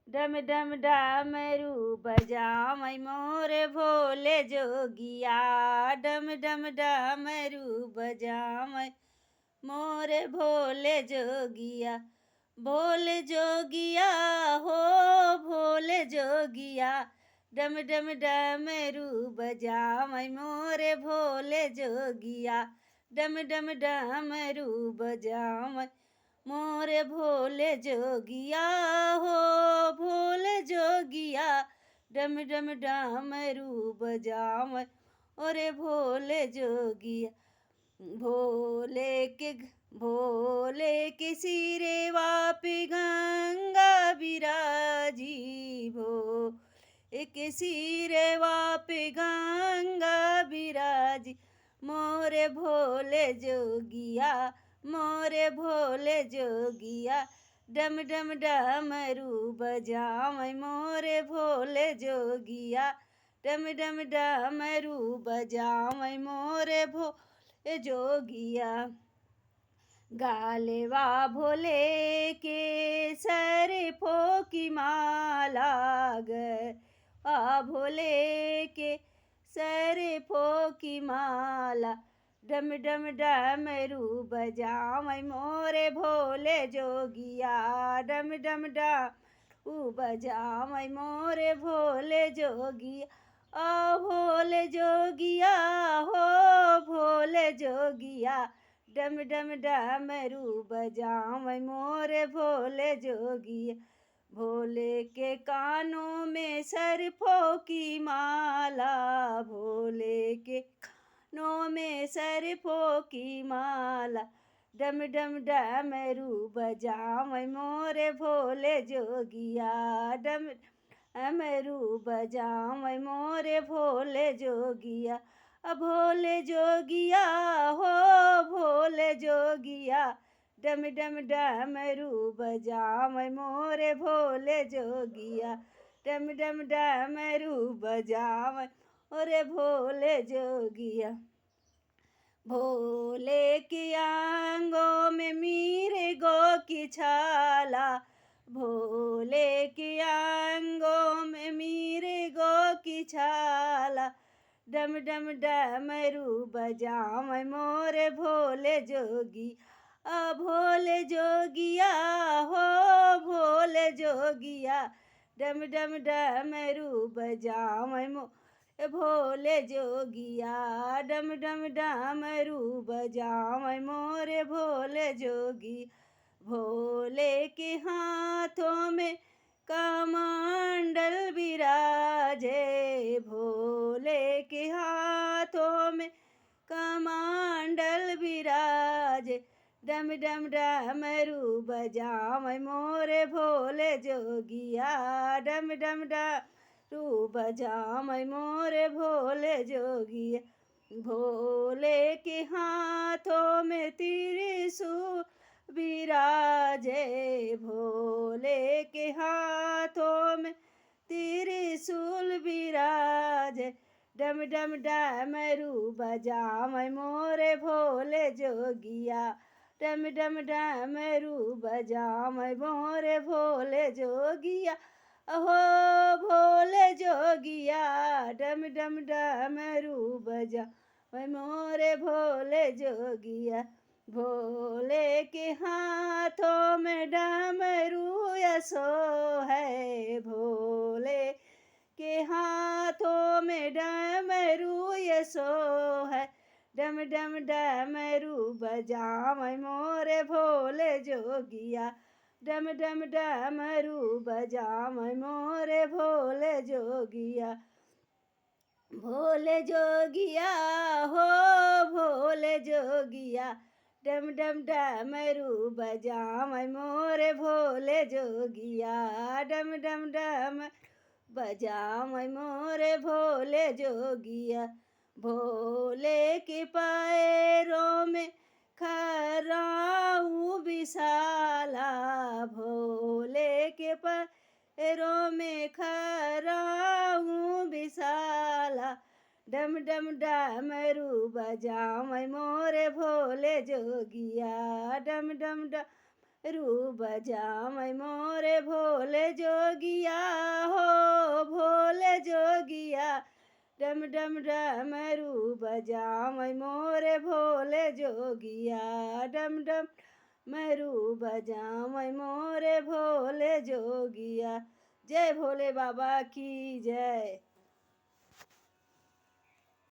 डम डम डमरू बजावै मोरे भोले जोगिया। डम डम डमरू बजावै मोरे भोले जोगिया। भोले जोगिया हो भोले जोगिया। डम डम डमरू बजावै मोरे भोले जोगिया। डम डम डमरू बजावै मोरे भोले जोगिया हो भोले जोगिया। डम डम डमरू बजावै ओरे भोले जोगिया। भोले के सिरे वापि गंगा बिराजी। भोले के सिरे वापि गंगा बिराजी। मोरे भोले जोगिया मोरे भोले जोगिया। डम डम डमरू बजावै मोरे भोले जोगिया। डम डम डमरू बजावै मोरे भोले जोगिया। गालेवा भोले के सरफों की माला गवा भोले के सरफों की माला। डम डम डमरू बजावै मोरे भोले जोगिया। डम डम डमरू बजावै मोरे भोले जोगिया। भोले जोगिया हो भोले जोगिया। डम डम डमरू बजावै मोरे भोले जोगिया। भोले के कानों में सरफों की माला। भोले के कानों में सरफों की माला। डम डम डमरू बजावै मोरे भोले जोगिया। डम डमरू बजावै मोरे भोले जोगिया। भोले जोगिया हो भोले जोगिया। डम डम डमरू बजावै मोरे भोले जोगिया। डम डम डमरू बजावै ओरे भोले जोगिया। भोले की आंगों में मिर्गों की छाला। भोले की आंगों में मिर्गों की छाला। डम डम डमरू बजावै मोरे भोले जोगी। भोले जोगिया हो भोले जोगिया। डम डम डमरू बजावै भोले जोगिया। डम डम डमरू बजावै मोरे भोले जोगी। भोले के हाथों में कमंडल बिराजे। भोले के हाथों में कमंडल बिराजे। डम डम डमरू बजावै मोरे भोले जोगिया। डम डम डमरू बजावै मोरे भोले जोगिया। भोले के हाथों में त्रिशूल बिराजे। भोले के हाथों में त्रिशूल बिराजे। डम डम डमरू बजावै मोरे भोले जोगिया। डम डम डमरू बजावै मोरे भोले जोगिया। हो भोले जोगिया। डम डम डमरू बजावै मोरे भोले जोगिया। भोले के हाथों में डमरू यसो है। भोले के हाथों में डमरू यसो है। डम डम डमरू बजावै मोरे भोले जोगिया। डम डम डमरू बजावै मोरे भोले जोगिया। भोले जोगिया हो भोले जोगिया। डम डम डमरू बजावै मोरे भोले जोगिया। डम डम डम बजावै मोरे भोले जोगिया। भोले के पैरों में खराऊं विशाला। भोले के पैरों में खराऊं विशाला। डम डम डमरू बजावै मोरे भोले जोगिया। डम डम डमरू बजावै मोरे भोले जोगिया। डम डम डमरू बजावै मोरे भोले जोगिया, डम डम मरू बजावै मोरे भोले जोगिया। जय भोले बाबा की जय।